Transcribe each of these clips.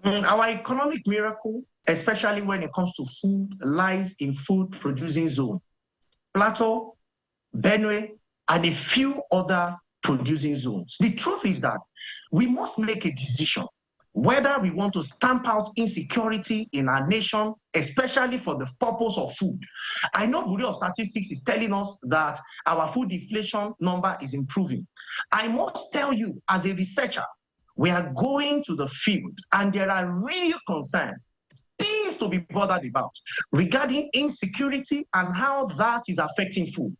Our economic miracle, especially when it comes to food, lies in food producing zone. Plateau, Benue, and a few other producing zones. The truth is that we must make a decision whether we want to stamp out insecurity in our nation, especially for the purpose of food. I know Bureau of Statistics is telling us that our food inflation number is improving. I must tell you, as a researcher, we are going to the field and there are real concerns, things to be bothered about regarding insecurity and how that is affecting food.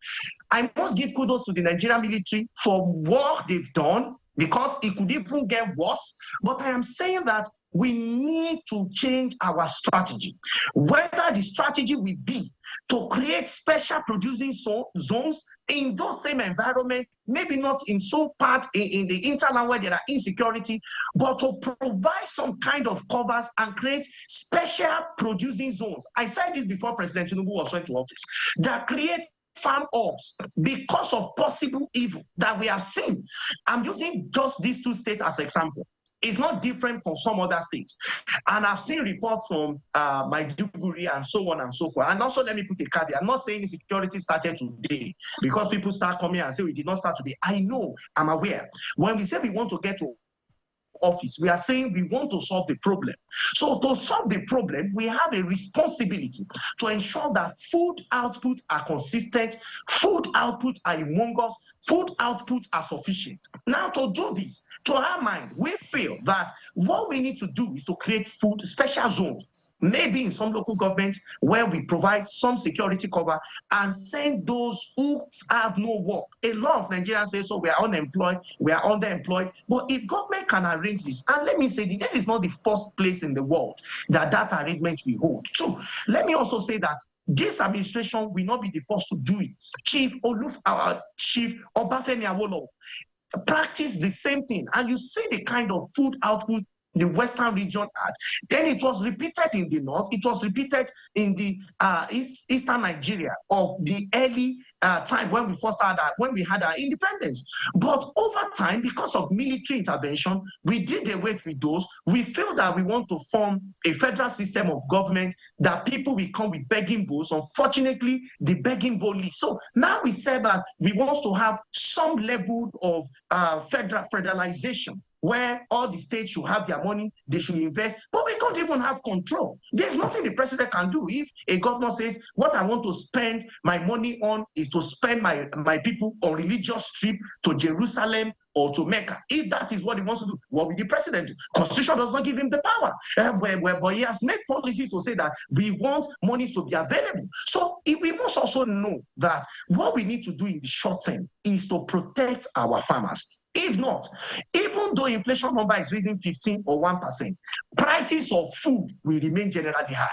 I must give kudos to the Nigerian military for what they've done, because it could even get worse. But I am saying that we need to change our strategy. Whether the strategy will be to create special producing zones in those same environment, maybe not in so part in the interland where there are insecurity, but to provide some kind of covers and create special producing zones. I said this before President Tinubu was sent to office, that create farm ops because of possible evil that we have seen. I'm using just these two states as example. It's not different from some other states. And I've seen reports from Maiduguri and so on and so forth. And also, let me put a caveat. I'm not saying insecurity started today, because people start coming and say we did not start today. I know, I'm aware. When we say we want to get to office, we are saying we want to solve the problem. So to solve the problem, we have a responsibility to ensure that food output are consistent, food output are humongous, food output are sufficient. Now, to do this, to our mind, we feel that what we need to do is to create food special zones, maybe in some local government where we provide some security cover and send those who have no work. A lot of Nigerians say, so we are unemployed, we are underemployed. But if government can arrange this, and let me say this is not the first place in the world that arrangement we hold. So let me also say that this administration will not be the first to do it. Chief Obafemi Awolowo practice the same thing, and you see the kind of food output the Western region had. Then it was repeated in the north. It was repeated in the eastern Nigeria of the early time when we first had when we had our independence. But over time, because of military intervention, we did away with those. We feel that we want to form a federal system of government that people will come with begging bowls. Unfortunately, the begging bowl leaks. So now we said that we want to have some level of federalization, where all the states should have their money, they should invest, but we can't even have control. There's nothing the president can do. If a governor says, what I want to spend my money on is to spend my people on religious trip to Jerusalem or to Mecca, if that is what he wants to do, what will the president do? Constitution does not give him the power. But he has made policies to say that we want money to be available. So we must also know that what we need to do in the short term is to protect our farmers. If not, even though inflation number is raising 15 or 1%, prices of food will remain generally high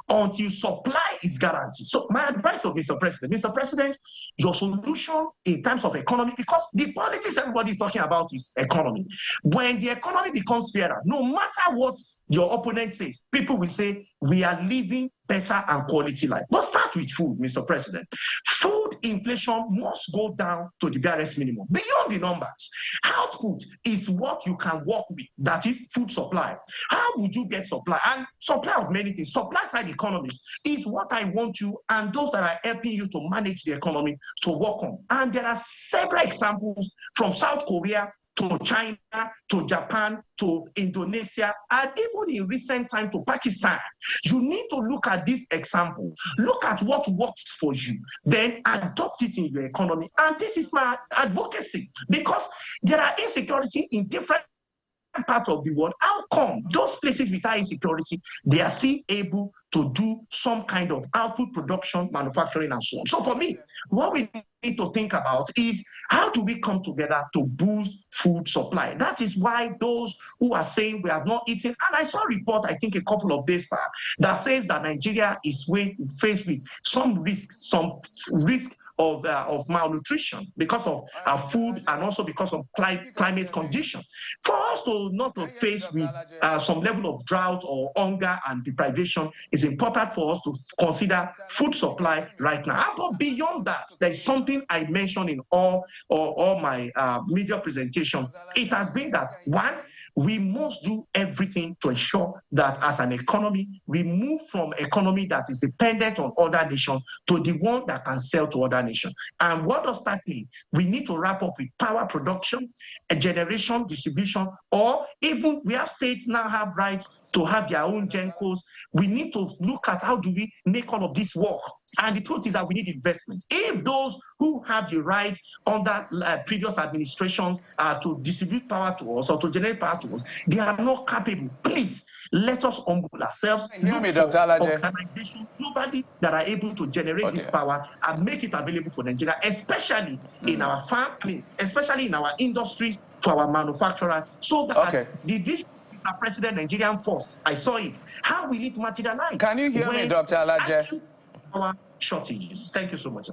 until supply is guaranteed. So my advice to Mr. President, your solution in terms of economy, because the politics everybody is talking about is economy. When the economy becomes fairer, no matter what your opponent says, people will say we are living better and quality life. But start with food, Mr. President. Food inflation must go down to the barest minimum. Beyond the numbers, output is what you can work with, that is food supply. How would you get supply? And supply of many things. Supply side economics is what I want you and those that are helping you to manage the economy to work on. And there are several examples from South Korea to China, to Japan, to Indonesia, and even in recent time to Pakistan. You need to look at this example. Look at what works for you, then adopt it in your economy. And this is my advocacy, because there are insecurity in different part of the world. How come those places with high insecurity, they are still able to do some kind of output production, manufacturing, and so on? So for me, what we need to think about is how do we come together to boost food supply? That is why those who are saying we have not eaten, and I saw a report, I think a couple of days back, that says that Nigeria is faced with some risk of malnutrition because of our food and also because of climate condition. For us to not to face with some level of drought or hunger and deprivation, it's important for us to consider food supply right now. But beyond that, there's something I mentioned in all my media presentation. It has been that, one, we must do everything to ensure that as an economy, we move from economy that is dependent on other nations to the one that can sell to other nations. And what does that mean? We need to wrap up with power production, generation, distribution, or even we have states now have rights to have their own gencos. We need to look at how do we make all of this work. And the truth is that we need investment. If those who have the right under previous administrations to distribute power to us or to generate power to us, they are not capable, please let us humble ourselves. Look for organizations globally that are able to generate this power and make it available for Nigeria, especially in our farm, especially in our industries, for our manufacturers, so that the vision of the President Nigerian Force, I saw it. How will it materialize? Can you hear me, Dr. Alaje? Our shortages. Thank you so much.